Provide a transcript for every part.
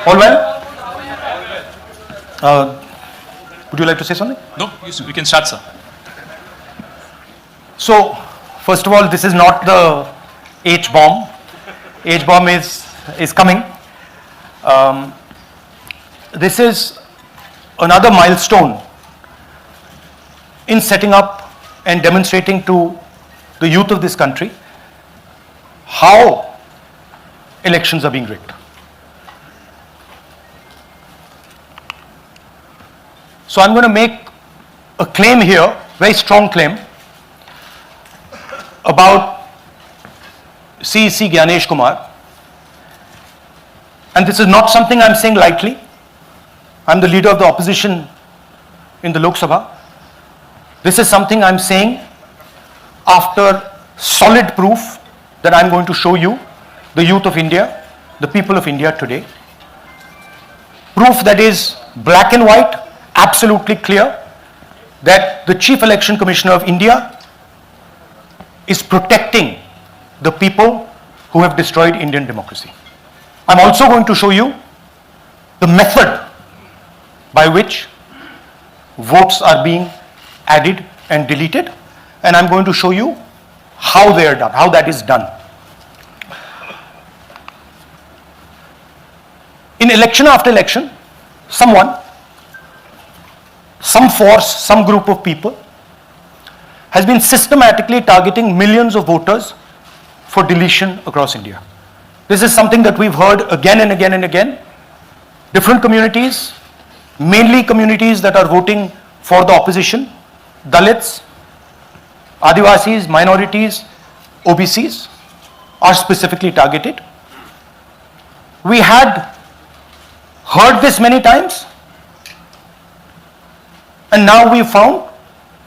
All well? Would you like to say something? No, we can start, sir. So, first of all, this is not the H-bomb. H-bomb is coming. This is another milestone in setting up and demonstrating to the youth of this country how elections are being rigged. So I'm going to make a claim here, very strong claim, about CEC Gyanesh Kumar. And this is not something I'm saying lightly. I'm the leader of the opposition in the Lok Sabha. This is something I'm saying after solid proof that I'm going to show you, the youth of India, the people of India today. Proof that is black and white, absolutely clear, that the Chief Election Commissioner of India is protecting the people who have destroyed Indian democracy. I'm also going to show you the method by which votes are being added and deleted, and I'm going to show you how they are done, how that is done. In election after election, someone, some force, some group of people has been systematically targeting millions of voters for deletion across India. This is something that we've heard again and again and again. Different communities, mainly communities that are voting for the opposition, Dalits, Adivasis, minorities, OBCs, are specifically targeted. We had heard this many times, and now we found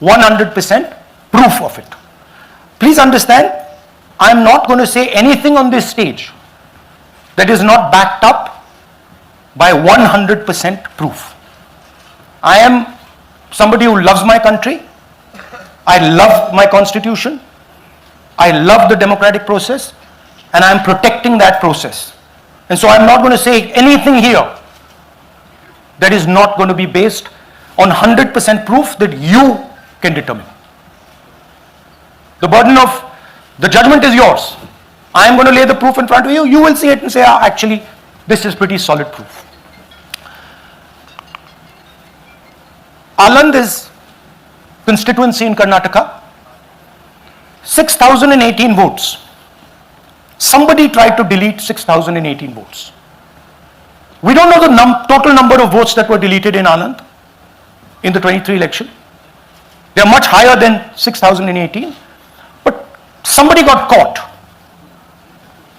100% proof of it. Please understand, I am not going to say anything on this stage that is not backed up by 100% proof. I am somebody who loves my country. I love my constitution. I love the democratic process, and I am protecting that process. And so I am not going to say anything here that is not going to be based on 100% proof that you can determine. The burden of the judgment is yours. I am going to lay the proof in front of you. You will see it and say, actually, this is pretty solid proof. Aland is constituency in Karnataka. 6,018 votes. Somebody tried to delete 6,018 votes. We don't know the total number of votes that were deleted in Aland in the 23 election. They are much higher than 6,018, but somebody got caught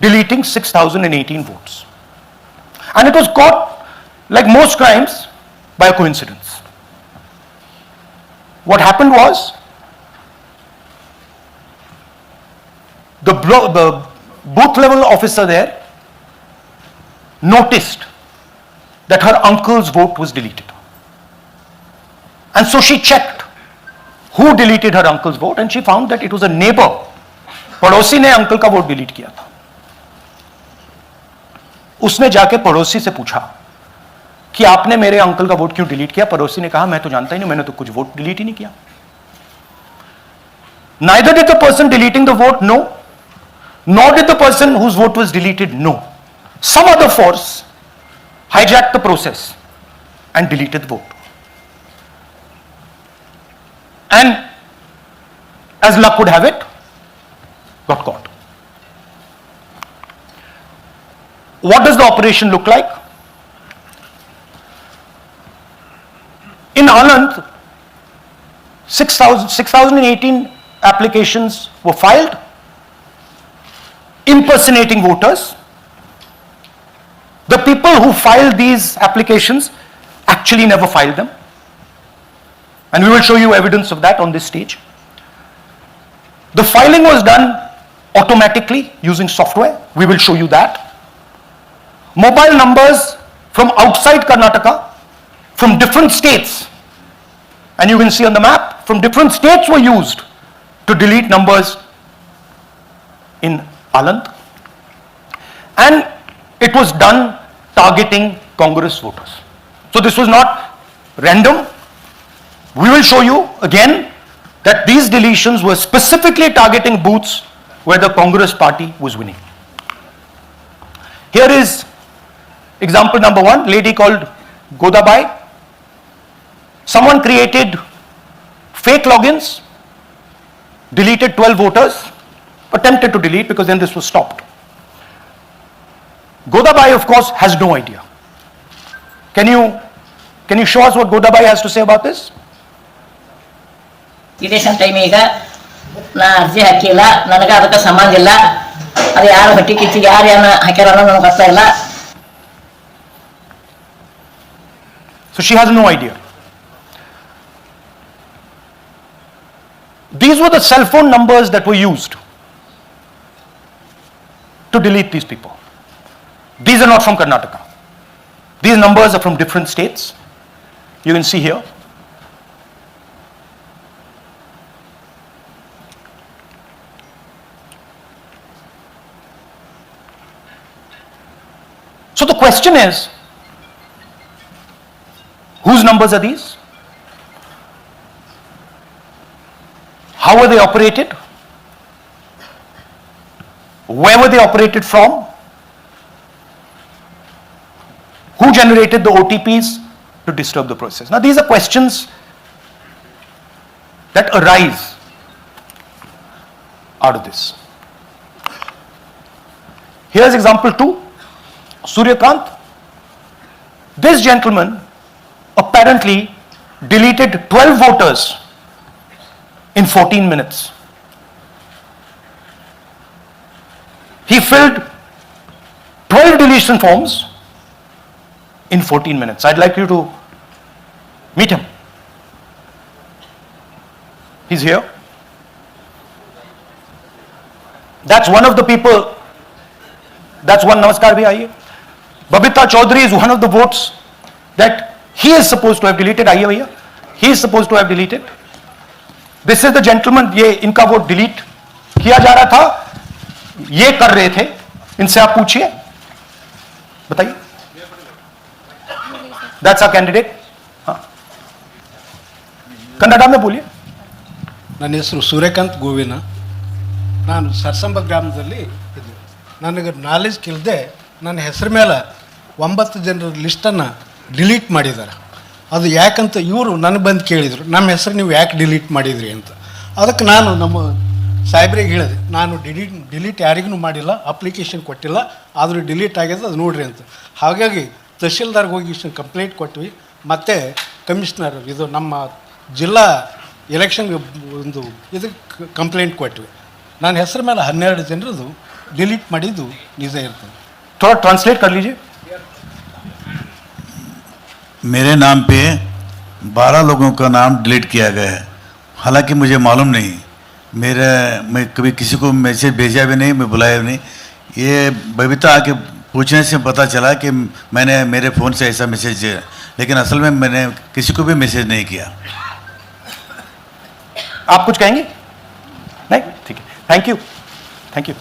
deleting 6,018 votes. And it was caught, like most crimes, by a coincidence. What happened was, the booth level officer there noticed that her uncle's vote was deleted. And so she checked who deleted her uncle's vote, and she found that it was a neighbor. पड़ोसी ने uncle का vote delete किया था. उसने जाके पड़ोसी से पूछा कि आपने मेरे अंकल का वोट क्यों डिलीट किया. पड़ोसी ने कहा, मैं तो जानता ही नहीं, मैंने तो कुछ वोट डिलीट ही नहीं किया. Neither did the person deleting the vote know, nor did the person whose vote was deleted know. Some other force hijacked the process and deleted the vote. And as luck would have it, got caught. What does the operation look like? In Anand, 6,018 applications were filed, impersonating voters. The people who filed these applications actually never filed them. And we will show you evidence of that on this stage. The filing was done automatically using software. We will show you that. Mobile numbers from outside Karnataka, from different states, and you can see on the map, from different states were used to delete numbers in Aland. And it was done targeting Congress voters. So this was not random. We will show you again that these deletions were specifically targeting booths where the Congress party was winning. Here is example number one, lady called Godabai. Someone created fake logins, deleted 12 voters, attempted to delete because then this was stopped. Godabai, of course, has no idea. Can you show us what Godabai has to say about this? Election time ಈಗ ನಾ ಅರ್ಜಿ ಹಾಕಿಲ್ಲ, ನನಗೆ ಅದಕ್ಕೆ ಸಂಬಂಧ ಇಲ್ಲ, ಅದು ಯಾರು ಹೊಟ್ಟಿ ಕಿಚ್ಚಿಗೆ ಯಾರು ಏನು ಹಾಕ್ಯಾರ ಅನ್ನೋದು ನನಗೆ ಗೊತ್ತಾ ಇಲ್ಲ. So she has no idea. These were the cell phone numbers that were used to delete these people. These are not from Karnataka. These numbers are from different states. You can see here. So the question is, whose numbers are these? How were they operated? Where were they operated from? Who generated the OTPs to disturb the process? Now these are questions that arise out of this. Here's example 2. Suryakant. This gentleman apparently deleted 12 voters in 14 minutes. He filled 12 deletion forms in 14 minutes. I'd like you to meet him. He's here. That's one of the people. That's one. Namaskar bhi aiye. Babita Chaudhary is one of the votes that he is supposed to have deleted. Aiye bhaiya. He is supposed to have deleted. This is the gentleman. ये इनका vote delete किया जा रहा था. ये कर रहे थे. इनसे आप पूछिए. बताइए. That's our candidate. हाँ. कन्नड़ा में बोलिए. ನನ್ನ ಹೆಸರು ಸೂರ್ಯಕಾಂತ್ ಗೋವಿನ. ನಾನು ಸರ್ಸಂಬ ಗ್ರಾಮದಲ್ಲಿ ಇದ್ದೆ. ನನಗೆ ನಾಲೆಜ್ ಇಲ್ಲದೆ ನನ್ನ ಹೆಸರು ಮೇಲೆ 9 ಜನರ ಲಿಸ್ಟನ್ನು ಡಿಲೀಟ್ ಮಾಡಿದ್ದಾರೆ. ಅದು ಯಾಕಂತ ಇವರು ನನಗೆ ಬಂದು ಕೇಳಿದರು, ನಮ್ಮ ಹೆಸರು ನೀವು ಯಾಕೆ ಡಿಲೀಟ್ ಮಾಡಿದ್ರಿ ಅಂತ. ಅದಕ್ಕೆ ನಾನು ನಮ್ಮ ಸಾಹೇಬ್ರಿಗೆ ಹೇಳಿದೆ, ನಾನು ಡಿಲೀಟ್ ಯಾರಿಗೂ ಮಾಡಿಲ್ಲ, ಅಪ್ಲಿಕೇಶನ್ ಕೊಟ್ಟಿಲ್ಲ, ಆದರೂ ಡಿಲೀಟ್ ಆಗಿದೆ, ಅದು ನೋಡ್ರಿ ಅಂತ. ಹಾಗಾಗಿ ತಹಶೀಲ್ದಾರ್ಗೆ ಹೋಗಿ ಇಷ್ಟು ಕಂಪ್ಲೇಂಟ್ ಕೊಟ್ವಿ. ಮತ್ತು ಕಮಿಷ್ನರ್ ಇದು ನಮ್ಮ ಜಿಲ್ಲಾ ಎಲೆಕ್ಷನ್ಗೆ ಒಂದು ಇದಕ್ಕೆ ಕಂಪ್ಲೇಂಟ್ ಕೊಟ್ವಿ. ನನ್ನ ಹೆಸರು ಮೇಲೆ 12 ಜನರದು डिलीट ಮಾಡಿದ್ದು ನಿಜ ಇರ್ತದೆ. थोड़ा ट्रांसलेट कर लीजिए. मेरे नाम पे 12 लोगों का नाम डिलीट किया गया है. हालांकि मुझे मालूम नहीं, मैं कभी किसी को मैसेज भेजा भी नहीं, मैं बुलाया भी नहीं. ये बबीता आके पूछने से पता चला कि मैंने मेरे फ़ोन से ऐसा मैसेज, लेकिन असल में मैंने किसी को भी मैसेज नहीं किया. आप कुछ कहेंगे? नहीं, ठीक है. Thank you. Thank you.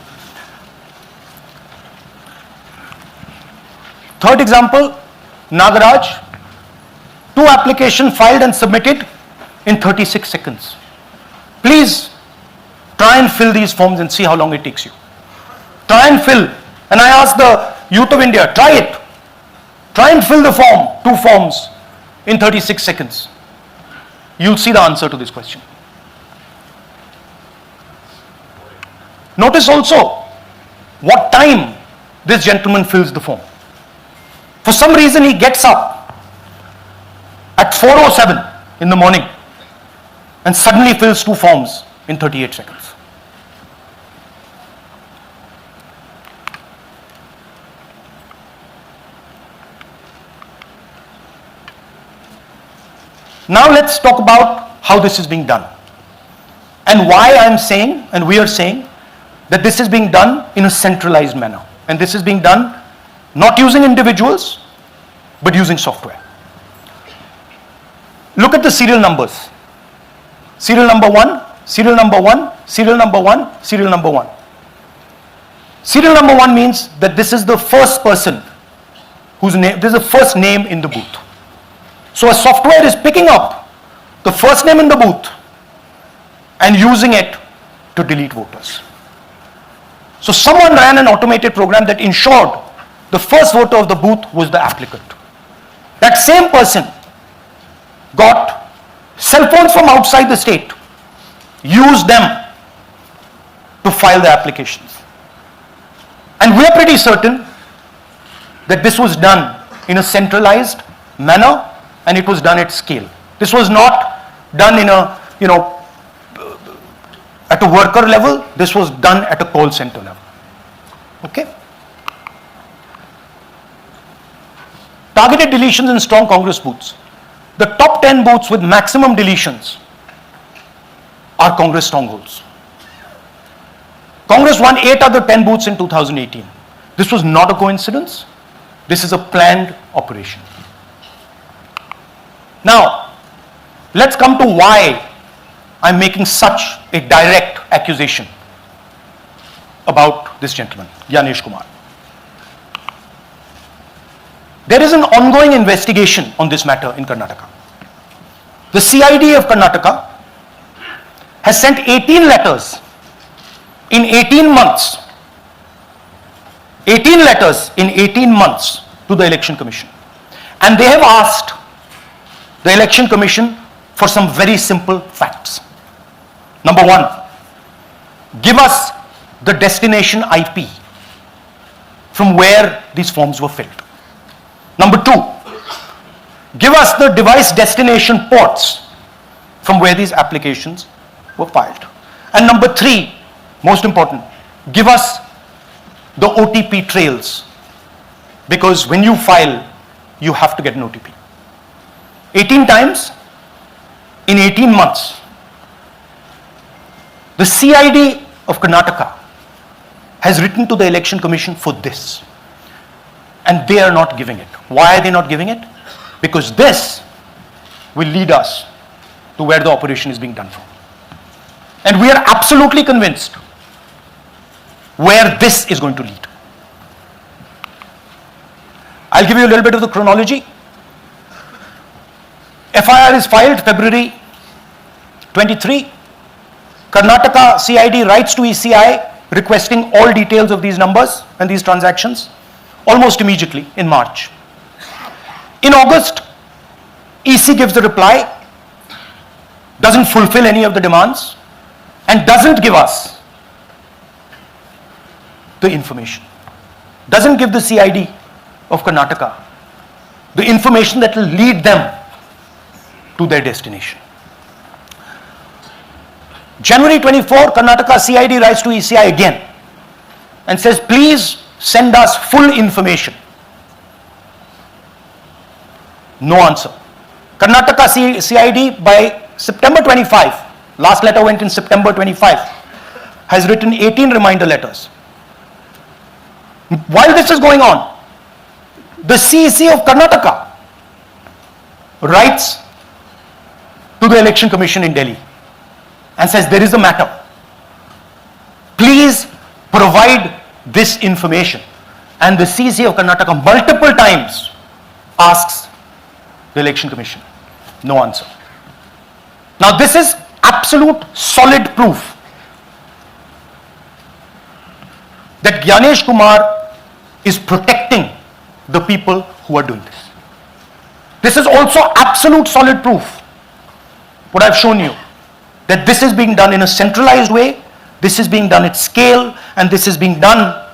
Third example, Nagaraj. 2 applications filed and submitted in 36 seconds. Please try and fill these forms and see how long it takes you. Try and fill. And I ask the youth of India, try it. Try and fill the form, 2 forms in 36 seconds. You'll see the answer to this question. Notice also what time this gentleman fills the form. For some reason he gets up at 4:07 in the morning and suddenly fills 2 forms in 38 seconds. Now let's talk about how this is being done and why I am saying and we are saying that this is being done in a centralized manner, and this is being done not using individuals but using software. Look at the serial numbers. Serial number 1, serial number 1, serial number 1, serial number 1. Serial number 1 means that this is the first person whose name, this is the first name in the booth. So a software is picking up the first name in the booth and using it to delete voters. So someone ran an automated program that ensured the first voter of the booth was the applicant. That same person got cell phones from outside the state, used them to file the applications. And we are pretty certain that this was done in a centralized manner and it was done at scale. This was not done in a, at a worker level, this was done at a call center level. Okay? Targeted deletions in strong Congress booths. The top 10 booths with maximum deletions are Congress strongholds. Congress won 8 other 10 booths in 2018. This was not a coincidence. This is a planned operation. Now, let's come to why I'm making such a direct accusation about this gentleman, Gyanesh Kumar. There is an ongoing investigation on this matter in Karnataka. The CID of Karnataka has sent 18 letters in 18 months. 18 letters in 18 months to the Election Commission. And they have asked the Election Commission for some very simple facts. Number one, give us the destination IP from where these forms were filled. Number two, give us the device destination ports from where these applications were filed. And number three, most important, give us the OTP trails, because when you file, you have to get an OTP. 18 times in 18 months. The CID of Karnataka has written to the Election Commission for this, and they are not giving it. Why are they not giving it? Because this will lead us to where the operation is being done from. And we are absolutely convinced where this is going to lead. I'll give you a little bit of the chronology. FIR is filed February 23. Karnataka CID writes to ECI requesting all details of these numbers and these transactions almost immediately in March. In August, EC gives the reply, doesn't fulfill any of the demands, and doesn't give us the information. Doesn't give the CID of Karnataka the information that will lead them to their destination. January 24, Karnataka CID writes to ECI again and says, please send us full information. No answer. Karnataka CID by September 25, last letter went in September 25, has written 18 reminder letters. While this is going on, the CEC of Karnataka writes to the Election Commission in Delhi and says, there is a matter. Please provide this information. And the CEC of Karnataka multiple times asks the Election Commission. No answer. Now this is absolute solid proof that Gyanesh Kumar is protecting the people who are doing this. This is also absolute solid proof, what I've shown you, that this is being done in a centralized way, this is being done at scale, and this is being done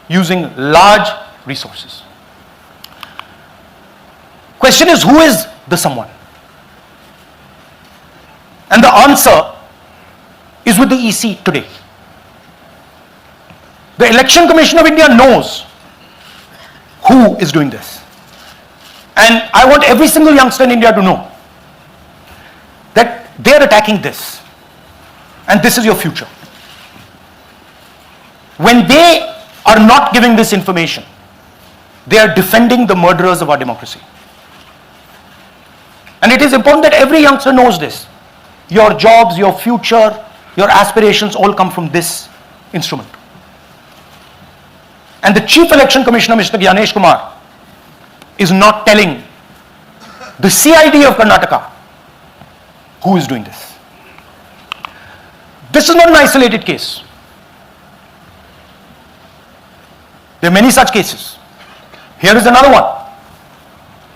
using large resources. Question is, who is the someone? And the answer is with the EC today. The Election Commission of India knows who is doing this. And I want every single youngster in India to know that they are attacking this. And this is your future. When they are not giving this information, they are defending the murderers of our democracy. And it is important that every youngster knows this. Your jobs, your future, your aspirations all come from this instrument. And the Chief Election Commissioner, Mr. Gyanesh Kumar, is not telling the CID of Karnataka who is doing this. This is not an isolated case. There are many such cases. Here is another one.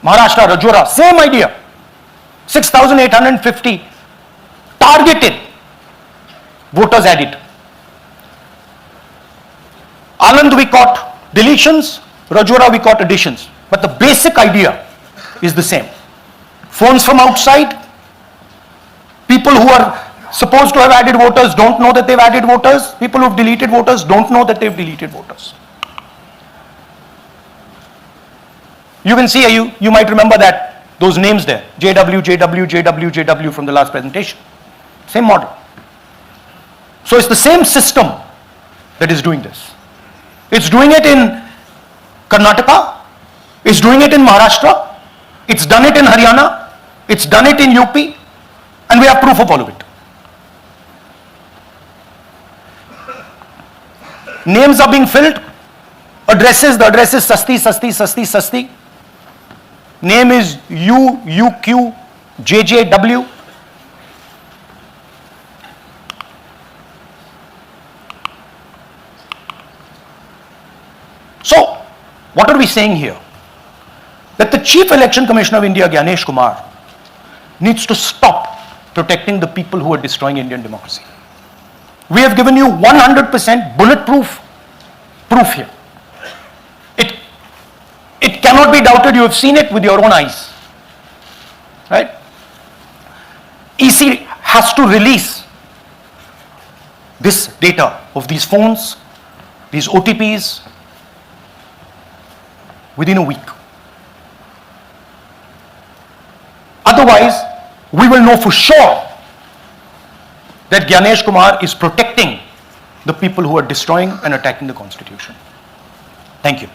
Maharashtra, Rajora, same idea. 6,850 targeted voters added. Anand we caught deletions, Rajora we caught additions. But the basic idea is the same. Phones from outside, people who are supposed to have added voters don't know that they've added voters, people who've deleted voters don't know that they've deleted voters. You can see, you might remember that, those names there, JW, JW, JW, JW from the last presentation. Same model. So it's the same system that is doing this. It's doing it in Karnataka, it's doing it in Maharashtra, it's done it in Haryana, it's done it in UP, and we have proof of all of it. Names are being filled, addresses, the address is Sasti, Sasti, Sasti, Sasti. Name is UQ, JJW. So, what are we saying here? That the Chief Election Commissioner of India, Gyanesh Kumar, needs to stop protecting the people who are destroying Indian democracy. We have given you 100% bulletproof proof here. It cannot be doubted, you have seen it with your own eyes. Right? EC has to release this data of these phones, these OTPs, within a week. Otherwise, we will know for sure that Gyanesh Kumar is protecting the people who are destroying and attacking the constitution. Thank you.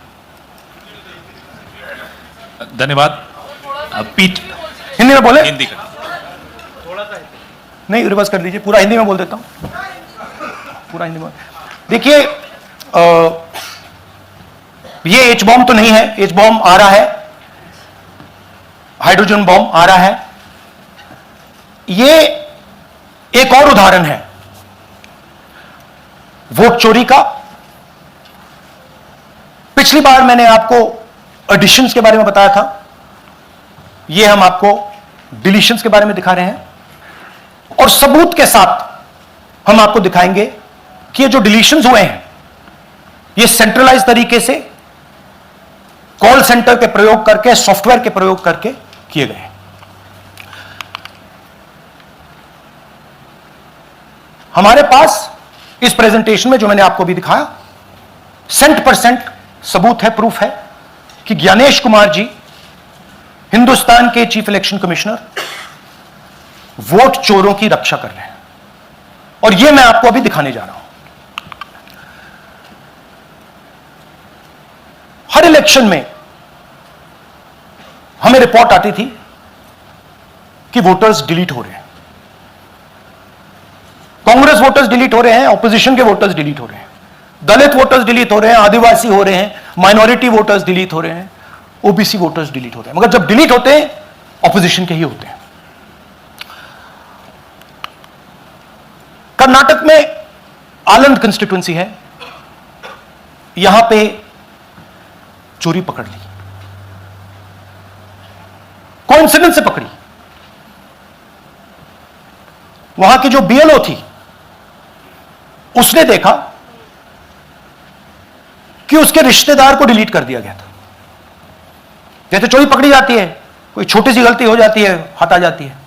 धन्यवाद। पीठ हिंदी में बोले? हिंदी का नहीं, reverse कर दीजिए, पूरा हिंदी में बोल देता हूं, पूरा हिंदी में। देखिए, ये एच बॉम्ब तो नहीं है, एच बॉम्ब आ रहा है, हाइड्रोजन बॉम्ब आ रहा है। ये एक और उदाहरण है वोट चोरी का। पिछली बार मैंने आपको एडिशंस के बारे में बताया था, ये हम आपको डिलीशंस के बारे में दिखा रहे हैं, और सबूत के साथ हम आपको दिखाएंगे कि ये जो डिलीशंस हुए हैं ये सेंट्रलाइज तरीके से कॉल सेंटर के प्रयोग करके, सॉफ्टवेयर के प्रयोग करके किए गए हैं। हमारे पास इस प्रेजेंटेशन में जो मैंने आपको भी दिखाया 100% सबूत है, प्रूफ है कि ज्ञानेश कुमार जी, हिंदुस्तान के चीफ इलेक्शन कमिश्नर, वोट चोरों की रक्षा कर रहे हैं, और यह मैं आपको अभी दिखाने जा रहा हूं। हर इलेक्शन में हमें रिपोर्ट आती थी कि वोटर्स डिलीट हो रहे हैं, कांग्रेस वोटर्स डिलीट हो रहे हैं, ऑपोजिशन के वोटर्स डिलीट हो रहे हैं, दलित वोटर्स डिलीट हो रहे हैं, आदिवासी हो रहे हैं, माइनॉरिटी वोटर्स डिलीट हो रहे हैं, ओबीसी वोटर्स डिलीट हो रहे हैं। मगर जब डिलीट होते हैं ऑपोजिशन के ही होते हैं। कर्नाटक में आलंद कंस्टिट्यूएंसी है, यहां पे चोरी पकड़ ली, कोइंसिडेंस से पकड़ी। वहां की जो बीएलओ थी उसने देखा कि उसके रिश्तेदार को डिलीट कर दिया गया था। जैसे चोरी पकड़ी जाती है, कोई छोटी सी गलती हो जाती है, हटा जाती है।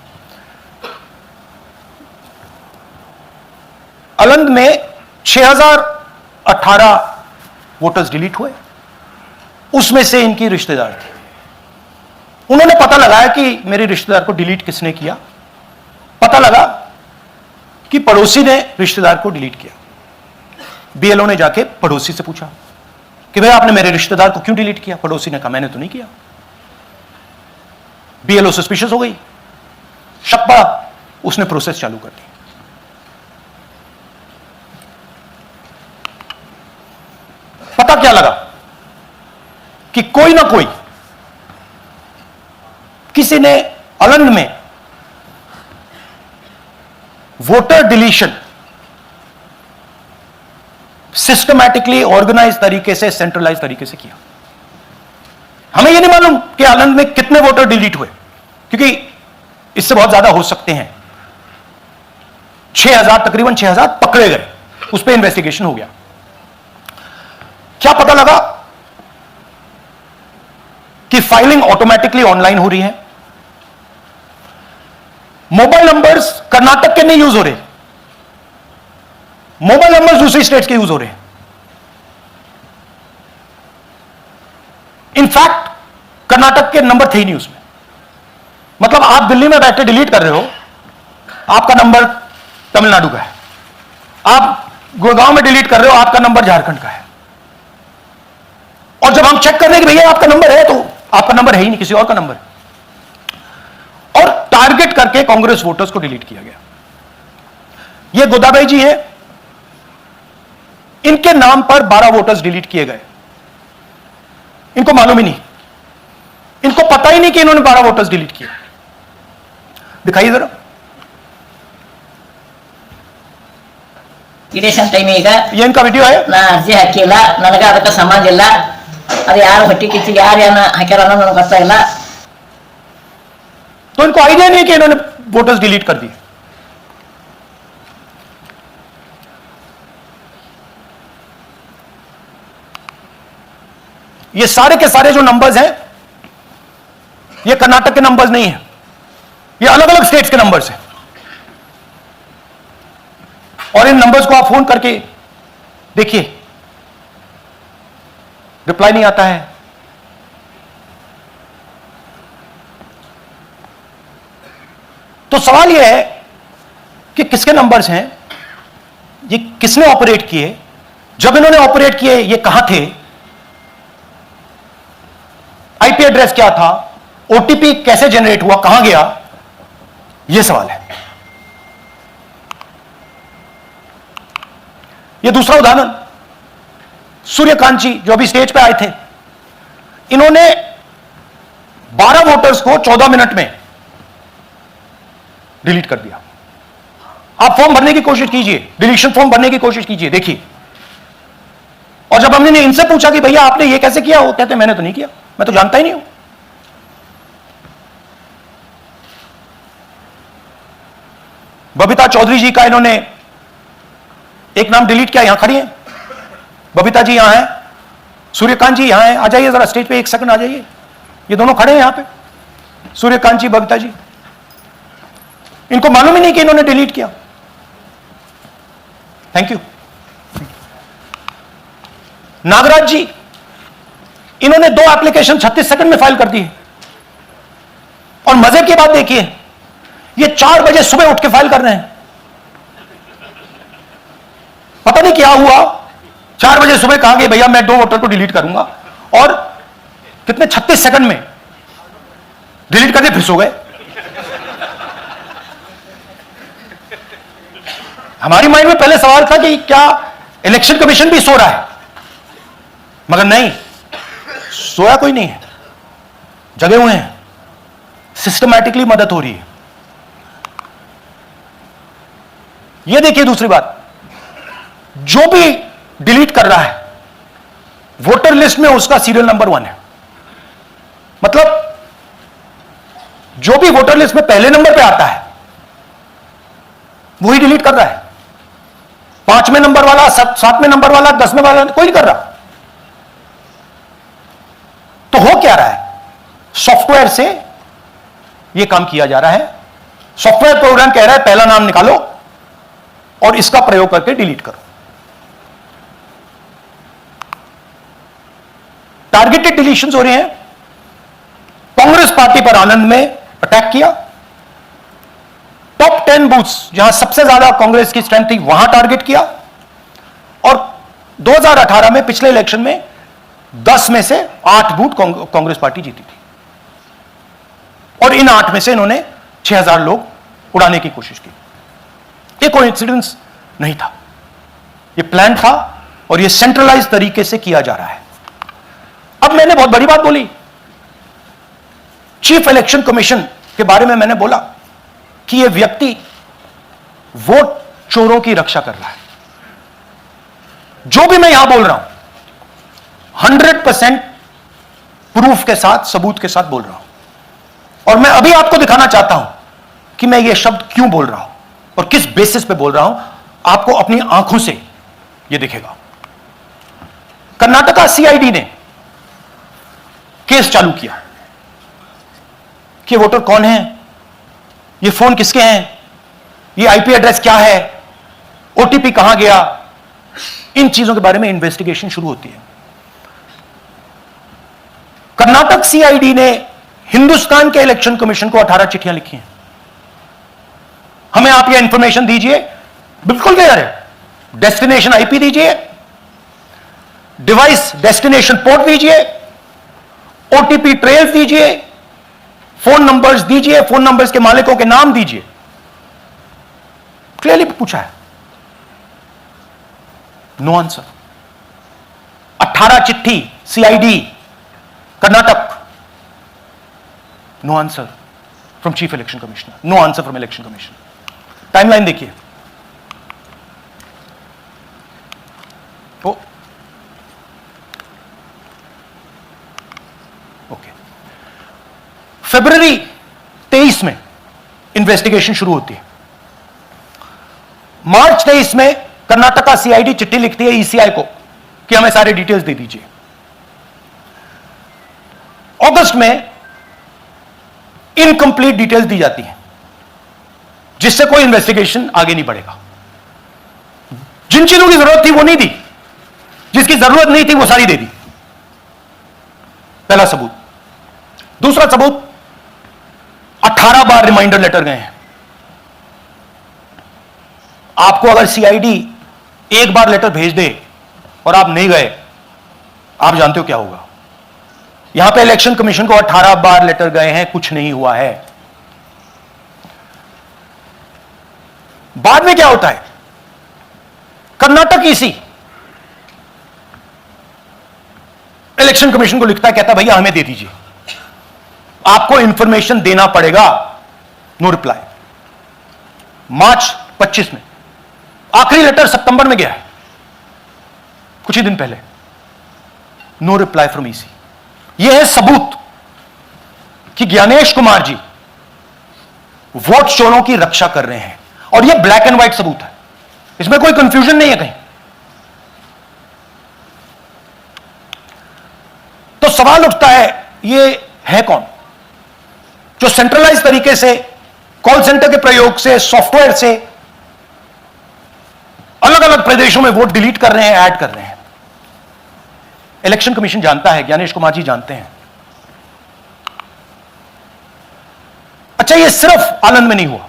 आलंद में 6018 वोटर्स डिलीट हुए, उसमें से इनकी रिश्तेदार थे। उन्होंने पता लगाया कि मेरे रिश्तेदार को डिलीट किसने किया। पता लगा कि पड़ोसी ने रिश्तेदार को डिलीट किया। बीएलओ ने जाके पड़ोसी से पूछा कि भाई आपने मेरे रिश्तेदार को क्यों डिलीट किया? पड़ोसी ने कहा मैंने तो नहीं किया। बीएलओ सस्पिशियस हो गई, शक पड़ा, उसने प्रोसेस चालू कर दी। पता क्या लगा? कि कोई ना कोई किसी ने अलंग में वोटर डिलीशन सिस्टमैटिकली ऑर्गेनाइज तरीके से, सेंट्रलाइज तरीके से किया। हमें यह नहीं मालूम कि आनंद में कितने वोटर डिलीट हुए, क्योंकि इससे बहुत ज्यादा हो सकते हैं। 6000, तकरीबन 6000 पकड़े गए, उस पर इन्वेस्टिगेशन हो गया। क्या पता लगा कि फाइलिंग ऑटोमेटिकली ऑनलाइन हो रही है। मोबाइल नंबर्स कर्नाटक के नहीं यूज हो रहे, मोबाइल नंबर्स दूसरी स्टेट्स के यूज हो रहे हैं। इनफैक्ट कर्नाटक के नंबर थे ही नहीं उसमें। मतलब आप दिल्ली में बैठे डिलीट कर रहे हो, आपका नंबर तमिलनाडु का है। आप गुड़गांव में डिलीट कर रहे हो, आपका नंबर झारखंड का है। और जब हम चेक कर रहे हैं कि भैया आपका नंबर है, तो आपका नंबर है ही नहीं, किसी और का नंबर है। और टारगेट करके कांग्रेस वोटर्स को डिलीट किया गया। ये गोदाबाई जी हैं, इनके नाम पर 12 वोटर्स डिलीट किए गए। इनको मालूम ही नहीं, इनको पता ही नहीं कि इन्होंने 12 वोटर्स डिलीट किए। दिखाइए जरा। ಇಲೆಕ್ಷನ್ ಟೈಮ್ ಈಗ ये इनका वीडियो है। ನಾ ಅರ್ಜಿ ಹಾಕಿಲ್ಲ, ನನಗೆ ಅದಕ್ಕೆ ಸಂಬಂಧ ಇಲ್ಲ. ಅದು ಯಾರು ಹೊಟ್ಟಿ ಕಿಚ್ಚಿಗೆ ಯಾರು ಏನ ಹಾಕ್ಯಾರ ಅನ್ನೋದು ನನಗೆ ಗೊತ್ತಾಗಿಲ್ಲ. तो इनको आइडिया नहीं कि इन्होंने वोटर्स डिलीट कर दिए। ये सारे के सारे जो नंबर्स हैं, ये कर्नाटक के नंबर्स नहीं है, ये अलग अलग स्टेट्स के नंबर्स हैं। और इन नंबर्स को आप फोन करके देखिए, रिप्लाई नहीं आता है। तो सवाल यह है कि किसके नंबर्स हैं, ये किसने ऑपरेट किए, जब इन्होंने ऑपरेट किए ये कहां थे, आईपी एड्रेस क्या था, ओटीपी कैसे जनरेट हुआ, कहां गया, यह सवाल है। यह दूसरा उदाहरण, सूर्यकांत जी जो अभी स्टेज पे आए थे, इन्होंने 12 वोटर्स को 14 मिनट में डिलीट कर दिया। आप फॉर्म भरने की कोशिश कीजिए, डिलीशन फॉर्म भरने की कोशिश कीजिए, देखिए। और जब हमने इनसे पूछा कि भैया आपने ये कैसे किया, वो कहते मैंने तो नहीं किया, मैं तो जानता ही नहीं हूं। बबीता चौधरी जी का इन्होंने एक नाम डिलीट किया, यहां खड़ी हैं बबीता जी, यहां है सूर्यकांत जी, यहां है। आ जाइए जरा स्टेज पे, एक सेकंड आ जाइए। ये दोनों खड़े हैं यहां पे, सूर्यकांत जी, बबीता जी। इनको मालूम ही नहीं कि इन्होंने डिलीट किया। Thank you. नागराज जी, इन्होंने 2 एप्लीकेशन 36 सेकंड में फाइल कर दी। और मजे की बात देखिए, ये 4 बजे सुबह उठ के फाइल कर रहे हैं। पता नहीं क्या हुआ, 4 बजे सुबह कहा कि भैया मैं 2 वोटर को डिलीट करूंगा, और कितने 36 सेकंड में डिलीट करके फिर सो गए। हमारी माइंड में पहले सवाल था कि क्या इलेक्शन कमीशन भी सो रहा है, मगर नहीं, सोया कोई नहीं है, जगे हुए हैं, सिस्टमैटिकली मदद हो रही है। यह देखिए दूसरी बात, जो भी डिलीट कर रहा है वोटर लिस्ट में उसका सीरियल नंबर 1 है। मतलब जो भी वोटर लिस्ट में पहले नंबर पे आता है वही डिलीट कर रहा है। 5वें नंबर वाला, 7वें नंबर वाला, 10वें वाला कोई नहीं कर रहा। तो हो क्या रहा है, सॉफ्टवेयर से यह काम किया जा रहा है। सॉफ्टवेयर प्रोग्राम कह रहा है पहला नाम निकालो और इसका प्रयोग करके डिलीट करो। टारगेटेड डिलीशंस हो रहे हैं। कांग्रेस पार्टी पर आनंद में अटैक किया, टॉप 10 बूथ्स जहां सबसे ज्यादा कांग्रेस की स्ट्रेंथ थी वहां टारगेट किया। और 2018 में पिछले इलेक्शन में 10 में से 8 बूथ कांग्रेस पार्टी जीती थी, और इन 8 में से इन्होंने 6000 लोग उड़ाने की कोशिश की। ये कोइंसिडेंस नहीं था, ये प्लान था, और ये सेंट्रलाइज तरीके से किया जा रहा है। अब मैंने बहुत बड़ी बात बोली, चीफ इलेक्शन कमीशन के बारे में मैंने बोला कि यह व्यक्ति वोट चोरों की रक्षा कर रहा है। जो भी मैं यहां बोल रहा हूं 100% प्रूफ के साथ, सबूत के साथ बोल रहा हूं। और मैं अभी आपको दिखाना चाहता हूं कि मैं ये शब्द क्यों बोल रहा हूं और किस बेसिस पे बोल रहा हूं। आपको अपनी आंखों से ये दिखेगा। कर्नाटका सीआईडी ने केस चालू किया कि वोटर कौन है, ये फोन किसके हैं, ये आईपी एड्रेस क्या है, ओटीपी कहां गया, इन चीजों के बारे में इन्वेस्टिगेशन शुरू होती है। कर्नाटक सीआईडी ने हिंदुस्तान के इलेक्शन कमीशन को 18 चिट्ठियां लिखी हैं। हमें आप यह इंफॉर्मेशन दीजिए, बिल्कुल क्लियर है, डेस्टिनेशन आईपी दीजिए, डिवाइस डेस्टिनेशन पोर्ट दीजिए, ओटीपी ट्रेल्स दीजिए, फोन नंबर्स दीजिए, फोन नंबर्स के मालिकों के नाम दीजिए। क्लियरली पूछा है, नो आंसर। 18 चिट्ठी CID Karnataka, no answer from chief election commissioner, no answer from election commission. Timeline देखिए, ओके, फरवरी 23 में इन्वेस्टिगेशन शुरू होती है। मार्च 23 में कर्नाटका सीआईडी चिट्ठी लिखती है ईसीआई को कि हमें सारे डिटेल्स दे दीजिए। अगस्त में इनकंप्लीट डिटेल्स दी जाती हैं, जिससे कोई इन्वेस्टिगेशन आगे नहीं बढ़ेगा। जिन चीजों की जरूरत थी वो नहीं दी, जिसकी जरूरत नहीं थी वो सारी दे दी। पहला सबूत। दूसरा सबूत, 18 बार रिमाइंडर लेटर गए हैं। आपको अगर सीआईडी एक बार लेटर भेज दे और आप नहीं गए, आप जानते हो क्या होगा। यहां पे इलेक्शन कमीशन को 18 बार लेटर गए हैं, कुछ नहीं हुआ है। बाद में क्या होता है, कर्नाटक ईसी इलेक्शन कमीशन को लिखता है, कहता है भैया हमें दे दीजिए, आपको इंफॉर्मेशन देना पड़ेगा। No reply. मार्च 25 में आखिरी लेटर सितंबर में गया है, कुछ ही दिन पहले। No reply from EC. यह है सबूत कि ज्ञानेश कुमार जी वोट चोरों की रक्षा कर रहे हैं, और यह ब्लैक एंड व्हाइट सबूत है, इसमें कोई कंफ्यूजन नहीं है कहीं। तो सवाल उठता है, यह है कौन जो सेंट्रलाइज तरीके से कॉल सेंटर के प्रयोग से, सॉफ्टवेयर से अलग अलग प्रदेशों में वोट डिलीट कर रहे हैं, ऐड कर रहे हैं। इलेक्शन कमीशन जानता है, ज्ञानेश कुमार जी जानते हैं। अच्छा, यह सिर्फ आनंद में नहीं हुआ,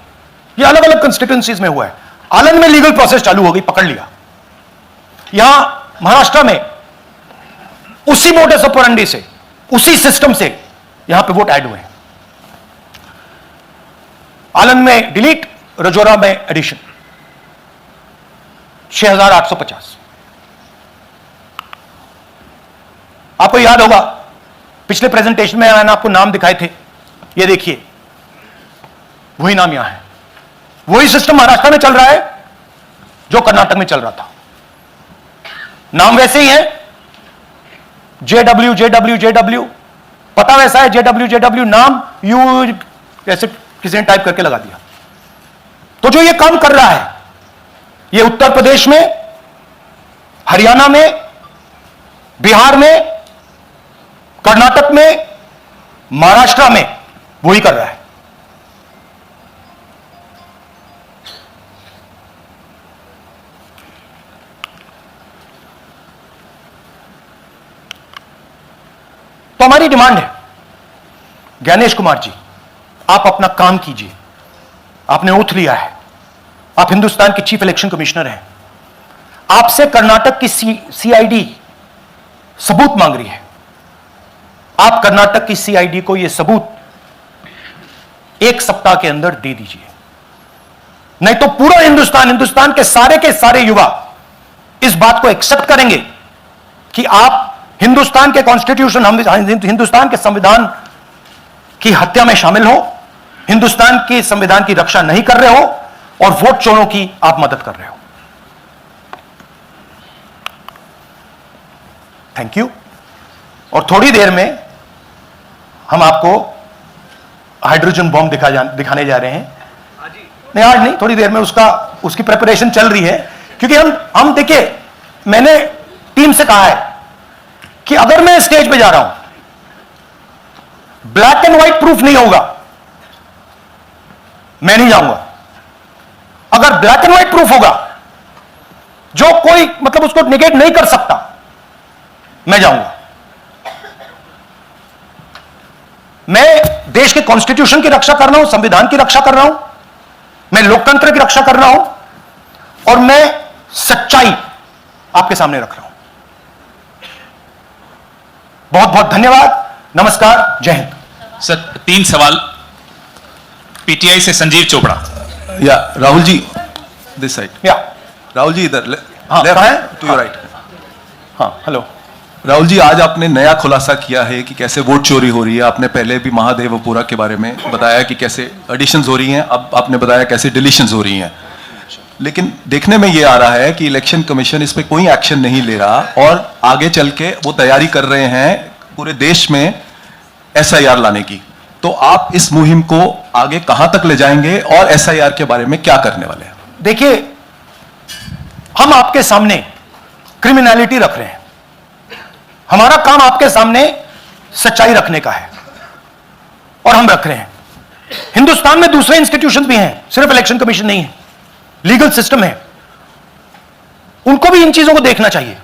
यह अलग अलग कंस्टिट्यूएंसीज में हुआ है। आनंद में लीगल प्रोसेस चालू हो गई, पकड़ लिया। यहां महाराष्ट्र में उसी मोडस ऑपरेंडी से, उसी सिस्टम से यहां पे वोट ऐड हुए हैं। आनंद में डिलीट, रजौरा में एडिशन, 6850। आपको याद होगा पिछले प्रेजेंटेशन में मैंने आपको नाम दिखाए थे, ये देखिए वही नाम यहां है। वही सिस्टम महाराष्ट्र में चल रहा है जो कर्नाटक में चल रहा था। नाम वैसे ही है, जेडब्ल्यू जेडब्ल्यू जेडब्ल्यू, पता वैसा है, जेडब्ल्यू जेडब्ल्यू, नाम यू ऐसे किसी ने टाइप करके लगा दिया। तो जो ये काम कर रहा है, ये उत्तर प्रदेश में, हरियाणा में, बिहार में, कर्नाटक में, महाराष्ट्र में वही कर रहा है। तो हमारी डिमांड है, ज्ञानेश कुमार जी, आप अपना काम कीजिए। आपने ओथ लिया है, आप हिंदुस्तान के चीफ इलेक्शन कमिश्नर हैं। आपसे कर्नाटक की सीआईडी सबूत मांग रही है। आप कर्नाटक की सीआईडी को यह सबूत 1 सप्ताह के अंदर दे दीजिए, नहीं तो पूरा हिंदुस्तान के सारे युवा इस बात को एक्सेप्ट करेंगे कि आप हिंदुस्तान के कॉन्स्टिट्यूशन, हिंदुस्तान के संविधान की हत्या में शामिल हो, हिंदुस्तान के संविधान की रक्षा नहीं कर रहे हो और वोट चोरों की आप मदद कर रहे हो। Thank you. और थोड़ी देर में हम आपको हाइड्रोजन बॉम्ब दिखाने जा रहे हैं। नहीं आज नहीं, थोड़ी देर में उसकी प्रिपरेशन चल रही है, क्योंकि हम देखिए, मैंने टीम से कहा है कि अगर मैं स्टेज पे जा रहा हूं, ब्लैक एंड व्हाइट प्रूफ नहीं होगा, मैं नहीं जाऊंगा। अगर ब्लैक एंड व्हाइट प्रूफ होगा, जो कोई मतलब उसको निगेट नहीं कर सकता, मैं जाऊंगा। मैं देश के कॉन्स्टिट्यूशन की रक्षा कर रहा हूं, संविधान की रक्षा कर रहा हूं, मैं लोकतंत्र की रक्षा कर रहा हूं और मैं सच्चाई आपके सामने रख रहा हूं। बहुत बहुत धन्यवाद, नमस्कार, जय हिंद। सर 3 सवाल। पीटीआई से संजीव चोपड़ा। या राहुल जी, दिस साइड। या राहुल जी इधर, हाँ, लेफ्ट कहाँ है? To your right. हाँ, हेलो। राहुल जी, आज आपने नया खुलासा किया है कि कैसे वोट चोरी हो रही है। आपने पहले भी महादेवपुरा के बारे में बताया कि कैसे एडिशंस हो रही हैं, अब आपने बताया कैसे डिलीशंस हो रही हैं। लेकिन देखने में ये आ रहा है कि इलेक्शन कमीशन इस पर कोई एक्शन नहीं ले रहा और आगे चल के वो तैयारी कर रहे हैं पूरे देश में एसआईआर लाने की। तो आप इस मुहिम को आगे कहां तक ले जाएंगे और एसआईआर के बारे में क्या करने वाले हैं? देखिए, हम आपके सामने क्रिमिनलिटी रख रहे हैं, हमारा काम आपके सामने सच्चाई रखने का है और हम रख रहे हैं। हिंदुस्तान में दूसरे इंस्टीट्यूशंस भी हैं, सिर्फ इलेक्शन कमीशन नहीं है, लीगल सिस्टम है, उनको भी इन चीजों को देखना चाहिए।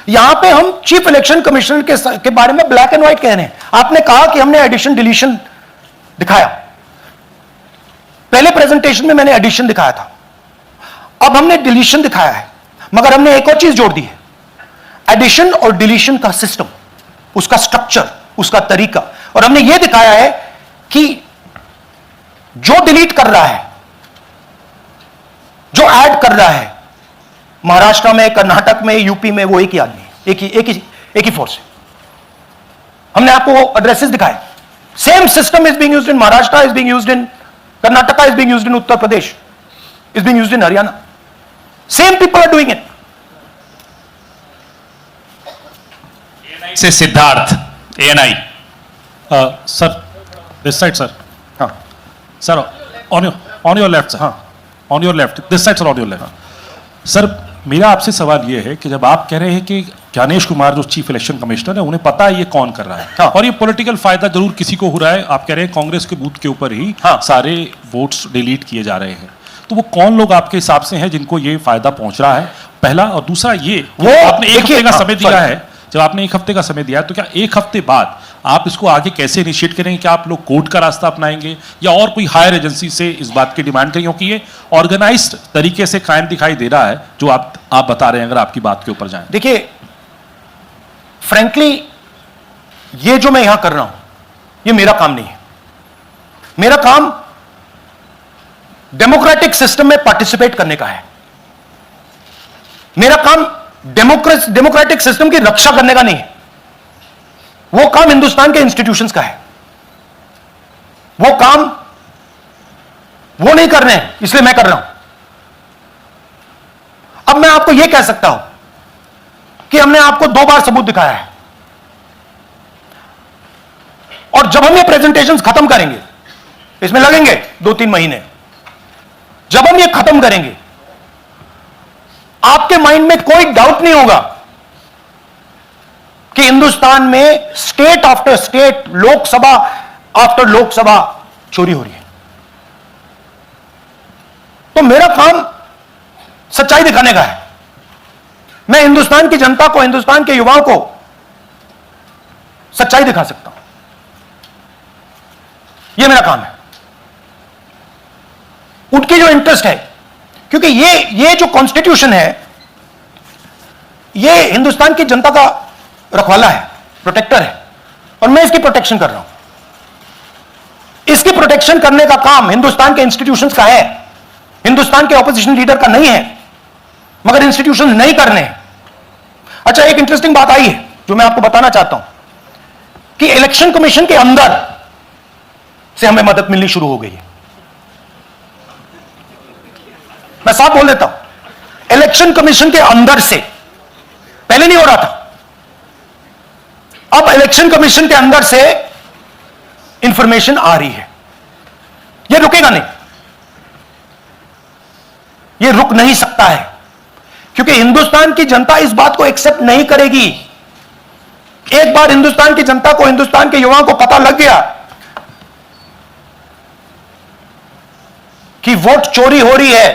यहां पे हम चीफ इलेक्शन कमिश्नर के बारे में ब्लैक एंड व्हाइट कह रहे हैं। आपने कहा कि हमने एडिशन डिलीशन दिखाया, पहले प्रेजेंटेशन में मैंने एडिशन दिखाया था, अब हमने डिलीशन दिखाया है, मगर हमने एक और चीज जोड़ दी है, एडिशन और डिलीशन का सिस्टम, उसका स्ट्रक्चर, उसका तरीका। और हमने यह दिखाया है कि जो डिलीट कर रहा है, जो ऐड कर रहा है, महाराष्ट्र में, कर्नाटक में, यूपी में, वो एक ही आदमी है, एक ही फोर्स है। हमने आपको एड्रेसेस दिखाए। Same system is being used in Maharashtra, is being used in Karnataka, is being used in Uttar Pradesh, is being used in Haryana. Same people are doing it. Say Siddharth, ANI. Sir this side sir. हाँ sir on your left sir. हाँ। On your left, this side sir, on your left. Sir मेरा आपसे सवाल ये है कि जब आप कह रहे हैं कि ज्ञानेश कुमार जो चीफ इलेक्शन कमिश्नर है, उन्हें पता है ये कौन कर रहा है, हाँ। और ये पॉलिटिकल फायदा जरूर किसी को हो रहा है, आप कह रहे हैं कांग्रेस के बूथ के ऊपर ही हाँ। सारे वोट्स डिलीट किए जा रहे हैं, तो वो कौन लोग आपके हिसाब से हैं जिनको ये फायदा पहुंच रहा है, पहला। और दूसरा ये, वो आपने एक देखिए, हफ्ते का हाँ, समय दिया sorry। है, जब आपने एक हफ्ते का समय दिया है, तो क्या एक हफ्ते बाद आप इसको आगे कैसे इनिशिएट करेंगे? क्या आप लोग कोर्ट का रास्ता अपनाएंगे या और कोई हायर एजेंसी से इस बात की डिमांड करेंगे? क्योंकि ये ऑर्गेनाइज्ड तरीके से क्राइम दिखाई दे रहा है जो आप बता रहे हैं, अगर आपकी बात के ऊपर जाएं। देखिए, फ्रैंकली ये जो मैं यहां कर रहा हूं, ये मेरा काम नहीं है। मेरा काम डेमोक्रेटिक सिस्टम में पार्टिसिपेट करने का है। मेरा काम डेमोक्रेटिक सिस्टम की रक्षा करने का नहीं है। वो काम हिंदुस्तान के इंस्टीट्यूशंस का है। वो काम वो नहीं कर रहे हैं, इसलिए मैं कर रहा हूं। अब मैं आपको यह कह सकता हूं कि हमने आपको 2 बार सबूत दिखाया है, और जब हम ये प्रेजेंटेशंस खत्म करेंगे, इसमें लगेंगे 2-3 महीने, जब हम ये खत्म करेंगे, आपके माइंड में कोई डाउट नहीं होगा कि हिंदुस्तान में state after state, Lok Sabha after Lok Sabha चोरी हो रही है। तो मेरा काम सच्चाई दिखाने का है। मैं हिंदुस्तान की जनता को, हिंदुस्तान के युवाओं को सच्चाई दिखा सकता हूं। यह मेरा काम है। उनकी जो इंटरेस्ट है, क्योंकि ये जो कॉन्स्टिट्यूशन है, ये हिंदुस्तान की जनता का रखवाला है, प्रोटेक्टर है, और मैं इसकी प्रोटेक्शन कर रहा हूं। इसकी प्रोटेक्शन करने का काम हिंदुस्तान के इंस्टीट्यूशंस का है, हिंदुस्तान के ऑपोजिशन लीडर का नहीं है, मगर इंस्टीट्यूशंस नहीं करने हैं। अच्छा, एक इंटरेस्टिंग बात आई है जो मैं आपको बताना चाहता हूं कि इलेक्शन कमीशन के अंदर से हमें मदद मिलनी शुरू हो गई है। मैं साफ बोल देता हूं, इलेक्शन कमीशन के अंदर से, पहले नहीं हो रहा था, अब इलेक्शन कमीशन के अंदर से इंफॉर्मेशन आ रही है। यह रुकेगा नहीं, यह रुक नहीं सकता है, क्योंकि हिंदुस्तान की जनता इस बात को एक्सेप्ट नहीं करेगी। एक बार हिंदुस्तान की जनता को, हिंदुस्तान के युवाओं को पता लग गया कि वोट चोरी हो रही है,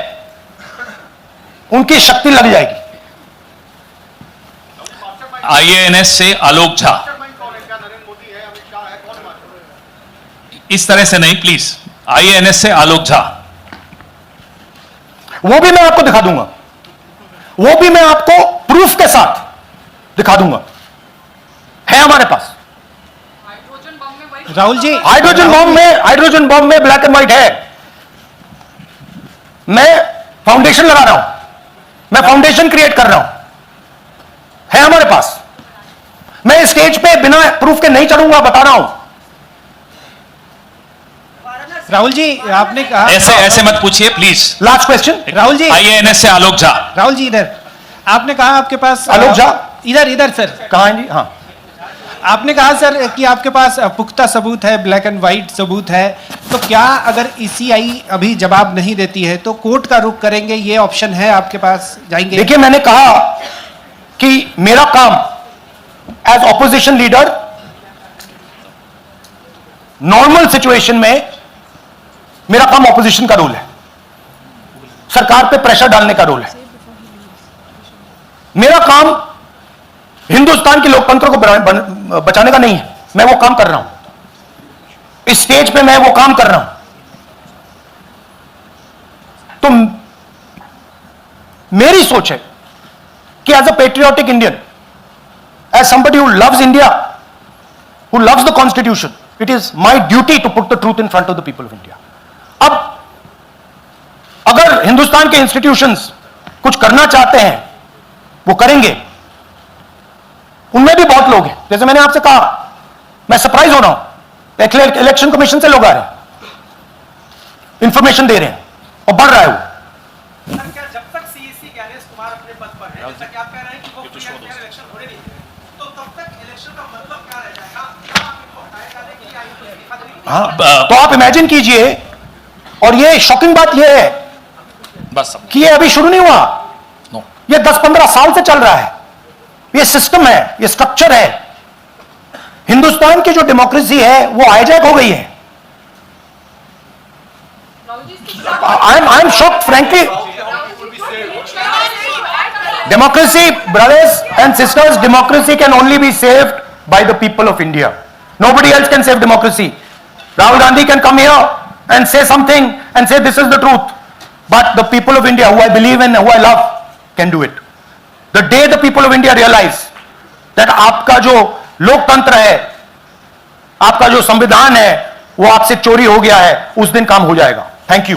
उनकी शक्ति लग जाएगी। आईएएनएस से आलोक झा, इस तरह से नहीं प्लीज। आईएएनएस से आलोक झा, वो भी मैं आपको दिखा दूंगा, वो भी मैं आपको प्रूफ के साथ दिखा दूंगा, है हमारे पास। राहुल जी, हाइड्रोजन बॉम्ब में ब्लैक एंड व्हाइट है। मैं फाउंडेशन लगा रहा हूं, मैं फाउंडेशन क्रिएट कर रहा हूं, है हमारे पास। मैं स्टेज पे बिना प्रूफ के नहीं चढ़ूंगा, बता रहा हूं। राहुल जी, आपने कहा ऐसे मत पूछिए please. Last question, Rahul ji, IANS से आलोक झा। राहुल जी इधर, आपने कहा आपके पास आलोक झा? इधर सर, कहां है जी? हाँ, आपने कहा सर कि आपके पास पुख्ता सबूत है, ब्लैक एंड व्हाइट सबूत है, तो क्या अगर ईसीआई अभी जवाब नहीं देती है तो कोर्ट का रुख करेंगे, ये ऑप्शन है आपके पास, जाएंगे? देखिए, मैंने कहा कि मेरा काम as opposition leader normal situation में, मेरा काम ऑपोजिशन का रोल है, सरकार पे प्रेशर डालने का रोल है। मेरा काम हिंदुस्तान के लोकतंत्र को बचाने का नहीं है। मैं वो काम कर रहा हूं, इस स्टेज पे मैं वो काम कर रहा हूं। तो मेरी सोच है कि as a patriotic Indian, as somebody who loves India, who loves the constitution, it is my duty to put the truth in front of the people of India. अब अगर हिंदुस्तान के इंस्टीट्यूशंस कुछ करना चाहते हैं, वो करेंगे। उनमें भी बहुत लोग हैं, जैसे मैंने आपसे कहा, मैं सरप्राइज हो रहा हूं, इलेक्शन कमीशन से लोग आ रहे हैं, इंफॉर्मेशन दे रहे हैं, और बढ़ रहा है वो। जब तक सीईसी ज्ञानेश कुमार अपने पद पर है, जैसा कि आप कह रहे हैं कि वो इलेक्शन होने नहीं देंगे, तो तब तक इलेक्शन का मतलब क्या रह जाएगा? क्या आप इनको हटाए जाने के लिए आई कोई दिखा देगी? हाँ, तो आप इमेजिन कीजिए, और ये शॉकिंग बात ये है बस कि ये अभी शुरू नहीं हुआ, ये 10-15 साल से चल रहा है। ये सिस्टम है, ये स्ट्रक्चर है। हिंदुस्तान की जो डेमोक्रेसी है वो हाईजैक हो गई है। I am shocked frankly. Democracy, brothers and sisters, democracy can only be saved by the people of India. Nobody else can save democracy. Rahul Gandhi can come here and say something and say this is the truth. But the people of India, who I believe in, who I love, can do it. The day the people of India realize that आपका जो लोकतंत्र है, आपका जो संविधान है, वो आपसे चोरी हो गया है, उस दिन काम हो जाएगा। Thank you.